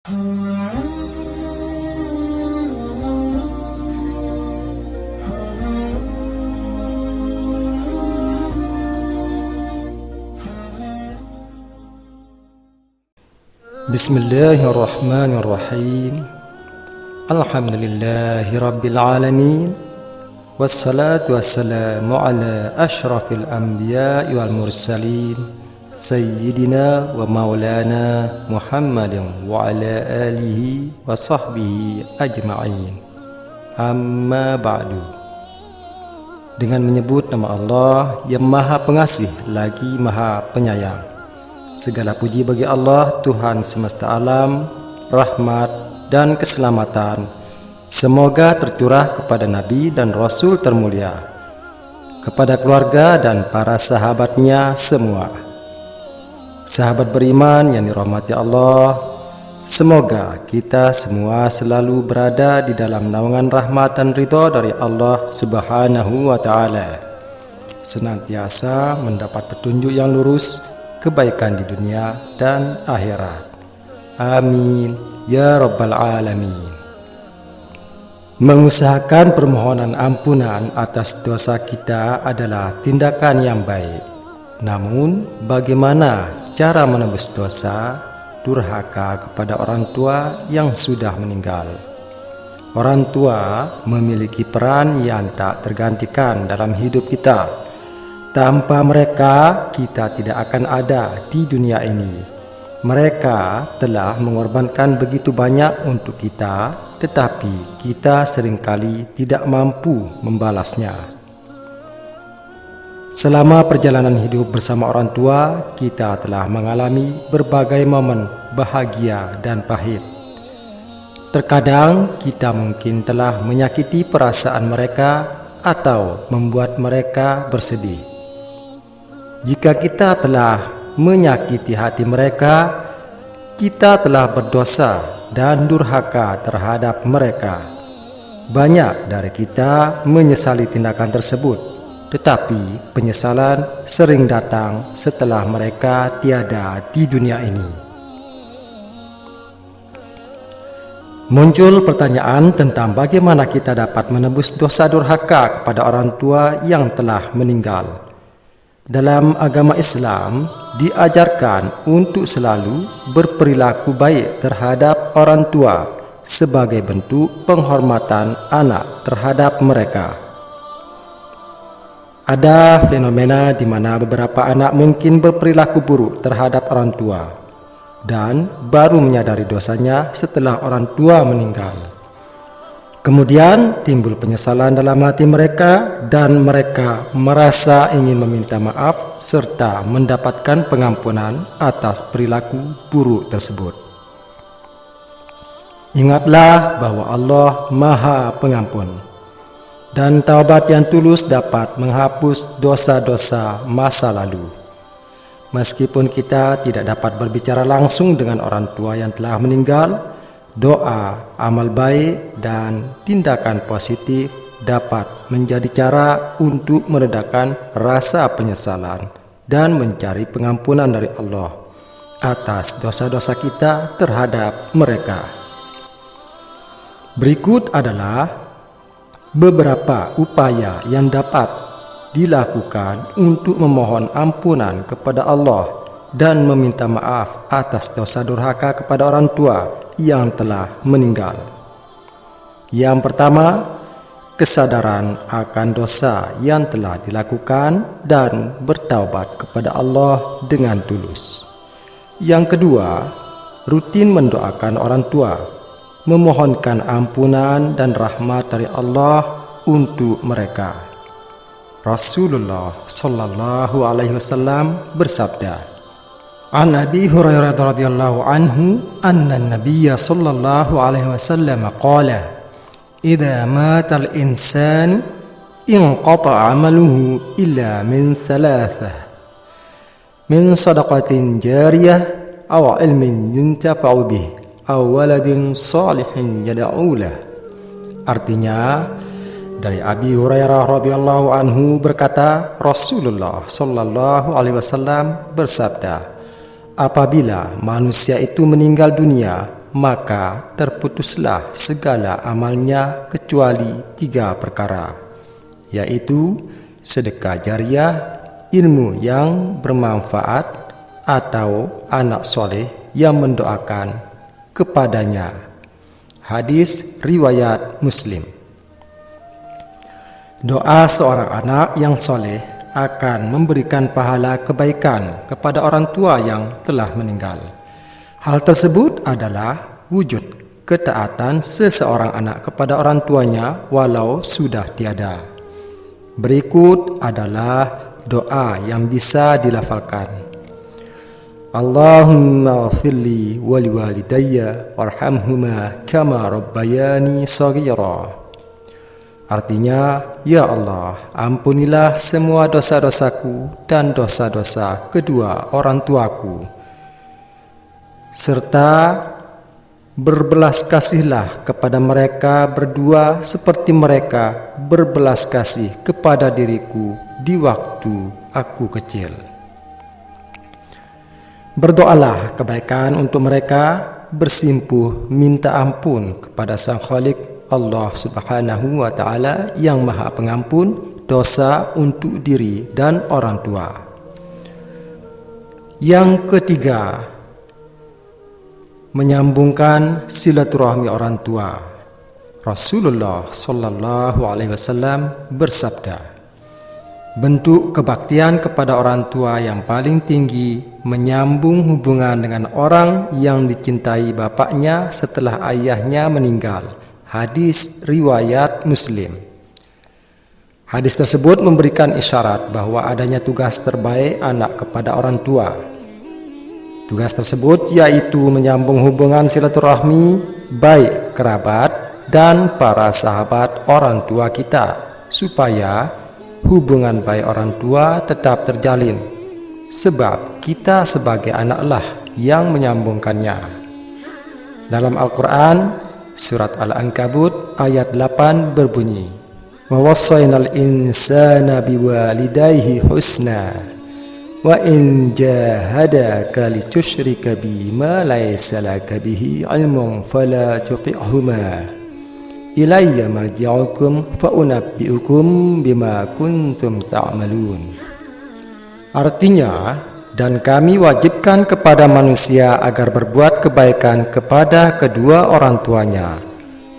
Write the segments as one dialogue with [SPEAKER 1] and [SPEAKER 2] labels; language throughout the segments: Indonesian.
[SPEAKER 1] Bismillahirrahmanirrahim. Alhamdulillahi rabbil alamin. Wassalatu wassalamu ala ashrafil anbiya'i wal mursalin, Sayyidina wa maulana Muhammadin wa ala alihi wa sahbihi ajma'in. Amma ba'du. Dengan menyebut nama Allah yang Maha Pengasih lagi Maha Penyayang. Segala puji bagi Allah, Tuhan semesta alam, rahmat dan keselamatan semoga tercurah kepada Nabi dan Rasul termulia, kepada keluarga dan para sahabatnya semua. Sahabat beriman yang dirahmati Allah, semoga kita semua selalu berada di dalam naungan rahmat dan ridha dari Allah Subhanahu wa Ta'ala, senantiasa mendapat petunjuk yang lurus, kebaikan di dunia dan akhirat. Amin ya rabbal alamin. Mengusahakan permohonan ampunan atas dosa kita adalah tindakan yang baik. Namun, bagaimana cara menebus dosa durhaka kepada orang tua yang sudah meninggal? Orang tua memiliki peran yang tak tergantikan dalam hidup kita. Tanpa mereka, kita tidak akan ada di dunia ini. Mereka telah mengorbankan begitu banyak untuk kita, tetapi kita seringkali tidak mampu membalasnya. Selama perjalanan hidup bersama orang tua, kita telah mengalami berbagai momen bahagia dan pahit. Terkadang kita mungkin telah menyakiti perasaan mereka atau membuat mereka bersedih. Jika kita telah menyakiti hati mereka, kita telah berdosa dan durhaka terhadap mereka. Banyak dari kita menyesali tindakan tersebut, tetapi penyesalan sering datang setelah mereka tiada di dunia ini. Muncul pertanyaan tentang bagaimana kita dapat menebus dosa durhaka kepada orang tua yang telah meninggal. Dalam agama Islam, diajarkan untuk selalu berperilaku baik terhadap orang tua sebagai bentuk penghormatan anak terhadap mereka. Ada fenomena di mana beberapa anak mungkin berperilaku buruk terhadap orang tua dan baru menyadari dosanya setelah orang tua meninggal. Kemudian timbul penyesalan dalam hati mereka dan mereka merasa ingin meminta maaf serta mendapatkan pengampunan atas perilaku buruk tersebut. Ingatlah bahwa Allah Maha Pengampun dan taubat yang tulus dapat menghapus dosa-dosa masa lalu. Meskipun kita tidak dapat berbicara langsung dengan orang tua yang telah meninggal, doa, amal baik, dan tindakan positif dapat menjadi cara untuk meredakan rasa penyesalan dan mencari pengampunan dari Allah atas dosa-dosa kita terhadap mereka. Berikut adalah beberapa upaya yang dapat dilakukan untuk memohon ampunan kepada Allah dan meminta maaf atas dosa durhaka kepada orang tua yang telah meninggal. Yang pertama, kesadaran akan dosa yang telah dilakukan dan bertaubat kepada Allah dengan tulus. Yang kedua, rutin mendoakan orang tua, memohonkan ampunan dan rahmat dari Allah untuk mereka. Rasulullah sallallahu alaihi wasallam bersabda, An Abi Hurairah radhiyallahu anhu anna an-nabiy sallallahu alaihi wasallam qala idza mata al-insan inqata'a 'amaluhu illa min thalathah min sadaqatin jariyah aw ilmin yuntafa'u bih aw waladin salihin yad'u lah. Artinya, dari Abi Hurairah radhiyallahu anhu berkata, Rasulullah sallallahu alaihi wasallam bersabda, apabila manusia itu meninggal dunia, maka terputuslah segala amalnya kecuali 3 perkara, yaitu sedekah jariah, ilmu yang bermanfaat, atau anak soleh yang mendoakan kepadanya. Hadis riwayat Muslim. Doa seorang anak yang soleh akan memberikan pahala kebaikan kepada orang tua yang telah meninggal. Hal tersebut adalah wujud ketaatan seseorang anak kepada orang tuanya walau sudah tiada. Berikut adalah doa yang bisa dilafalkan. Allahumma ghfirli wa liwalidayya warhamhuma kama rabbayani shaghira. Artinya, ya Allah, ampunilah semua dosa-dosaku dan dosa-dosa kedua orang tuaku, serta berbelas kasihlah kepada mereka berdua seperti mereka berbelas kasih kepada diriku di waktu aku kecil. Berdoalah kebaikan untuk mereka, bersimpuh minta ampun kepada Sang Khalik Allah Subhanahu wa Ta'ala yang Maha Pengampun dosa untuk diri dan orang tua. Yang ketiga, menyambungkan silaturahmi orang tua. Rasulullah Sallallahu Alaihi Wasallam bersabda, bentuk kebaktian kepada orang tua yang paling tinggi menyambung hubungan dengan orang yang dicintai bapaknya setelah ayahnya meninggal. Hadis riwayat Muslim. Hadis tersebut memberikan isyarat bahwa adanya tugas terbaik anak kepada orang tua. Tugas tersebut yaitu menyambung hubungan silaturahmi baik kerabat dan para sahabat orang tua kita, supaya hubungan baik orang tua tetap terjalin, sebab kita sebagai anaklah yang menyambungkannya. Dalam Al-Quran, surat Al-Ankabut ayat 8 berbunyi, wa wassaynal insana biwalidayhi husna wa in jahadaka litusyrika bima laysa laka bihi ilmun fala tuti'huma ilayya marji'ukum fa'unabbi'ukum bima kuntum ta'malun. Artinya, dan kami wajibkan kepada manusia agar berbuat kebaikan kepada kedua orang tuanya,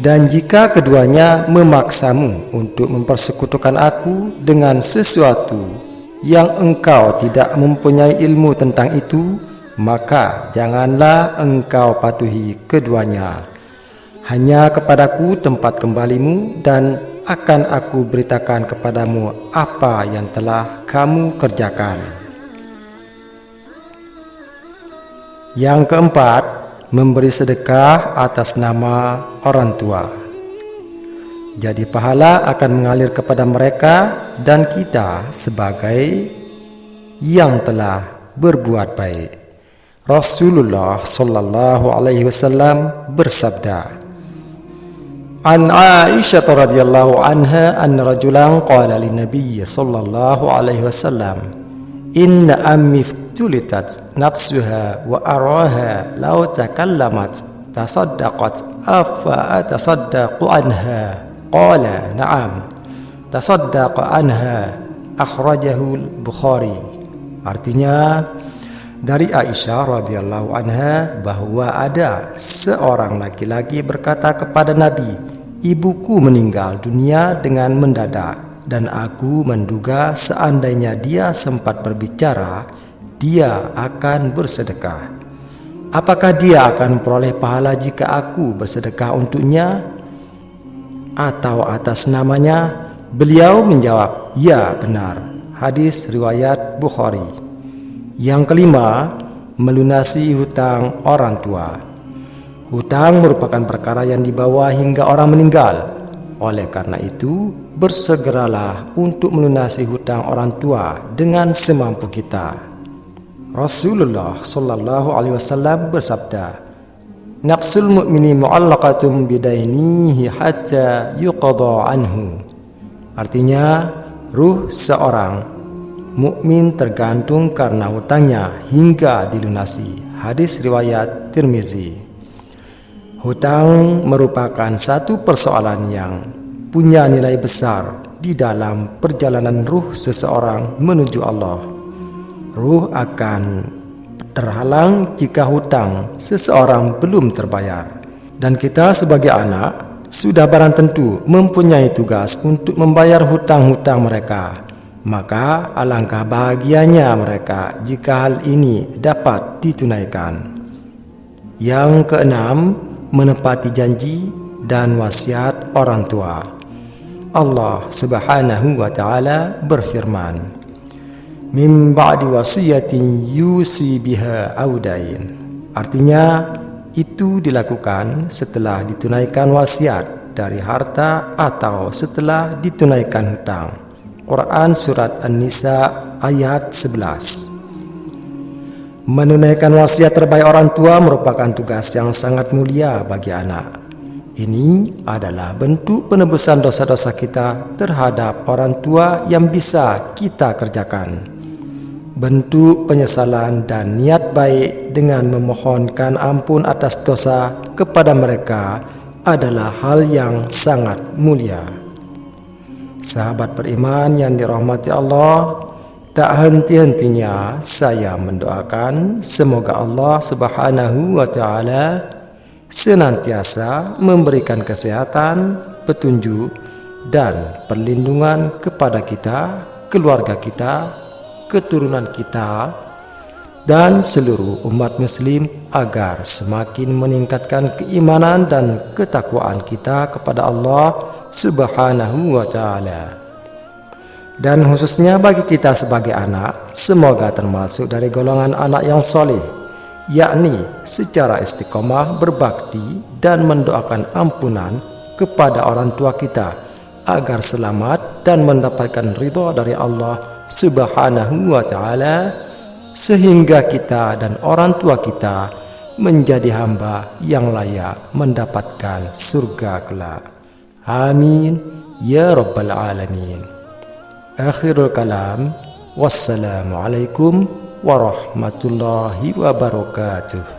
[SPEAKER 1] dan jika keduanya memaksamu untuk mempersekutukan aku dengan sesuatu yang engkau tidak mempunyai ilmu tentang itu, maka janganlah engkau patuhi keduanya. Hanya kepadaku tempat kembalimu, dan akan aku beritakan kepadamu apa yang telah kamu kerjakan. Yang keempat, memberi sedekah atas nama orang tua. Jadi pahala akan mengalir kepada mereka dan kita sebagai yang telah berbuat baik. Rasulullah Sallallahu Alaihi Wasallam bersabda, An Aisyah radhiyallahu anha anna rajulan qala lin Nabiy sallallahu alaihi wasallam, inna ammi iftulitat nafsuha wa araha law takallamat tasaddaqat afa atasaddaqu anha, qala na'am tasaddaqa anha, akhrajahu al-Bukhari. Artinya, dari Aisyah radhiyallahu anha bahwa ada seorang laki-laki berkata kepada Nabi, ibuku meninggal dunia dengan mendadak, dan aku menduga seandainya dia sempat berbicara, dia akan bersedekah. Apakah dia akan memperoleh pahala jika aku bersedekah untuknya atau atas namanya? Beliau menjawab, ya benar. Hadis riwayat Bukhari. Yang kelima, melunasi hutang orang tua. Hutang merupakan perkara yang dibawa hingga orang meninggal. Oleh karena itu, bersegeralah untuk melunasi hutang orang tua dengan semampu kita. Rasulullah Sallallahu Alaihi Wasallam bersabda, nafsul mu'mini mu'allaqatum bidainihi hatta yuqadha anhu. Artinya, ruh seorang mukmin tergantung karena hutangnya hingga dilunasi. Hadis riwayat Tirmizi. Hutang merupakan satu persoalan yang punya nilai besar di dalam perjalanan ruh seseorang menuju Allah. Ruh akan terhalang jika hutang seseorang belum terbayar. Dan kita sebagai anak sudah barang tentu mempunyai tugas untuk membayar hutang-hutang mereka. Maka alangkah bahagianya mereka jika hal ini dapat ditunaikan. Yang keenam, menepati janji dan wasiat orang tua. Allah Subhanahu wa taala berfirman, "Min ba'di wasiyatin yusi biha audain." Artinya, itu dilakukan setelah ditunaikan wasiat dari harta atau setelah ditunaikan hutang. Quran Surat An-Nisa ayat 11. Menunaikan wasiat terbaik orang tua merupakan tugas yang sangat mulia bagi anak. Ini adalah bentuk penebusan dosa-dosa kita terhadap orang tua yang bisa kita kerjakan. Bentuk penyesalan dan niat baik dengan memohonkan ampun atas dosa kepada mereka adalah hal yang sangat mulia. Sahabat beriman yang dirahmati Allah, tak henti-hentinya saya mendoakan semoga Allah Subhanahu wa taala senantiasa memberikan kesehatan, petunjuk, dan perlindungan kepada kita, keluarga kita, keturunan kita, dan seluruh umat muslim agar semakin meningkatkan keimanan dan ketakwaan kita kepada Allah Subhanahu wa taala. Dan khususnya bagi kita sebagai anak, semoga termasuk dari golongan anak yang soleh, yakni secara istiqomah berbakti dan mendoakan ampunan kepada orang tua kita agar selamat dan mendapatkan ridha dari Allah Subhanahu wa taala, sehingga kita dan orang tua kita menjadi hamba yang layak mendapatkan surga kelak. Amin ya rabbal alamin. Akhirul kalam, wassalamualaikum warahmatullahi wabarakatuh.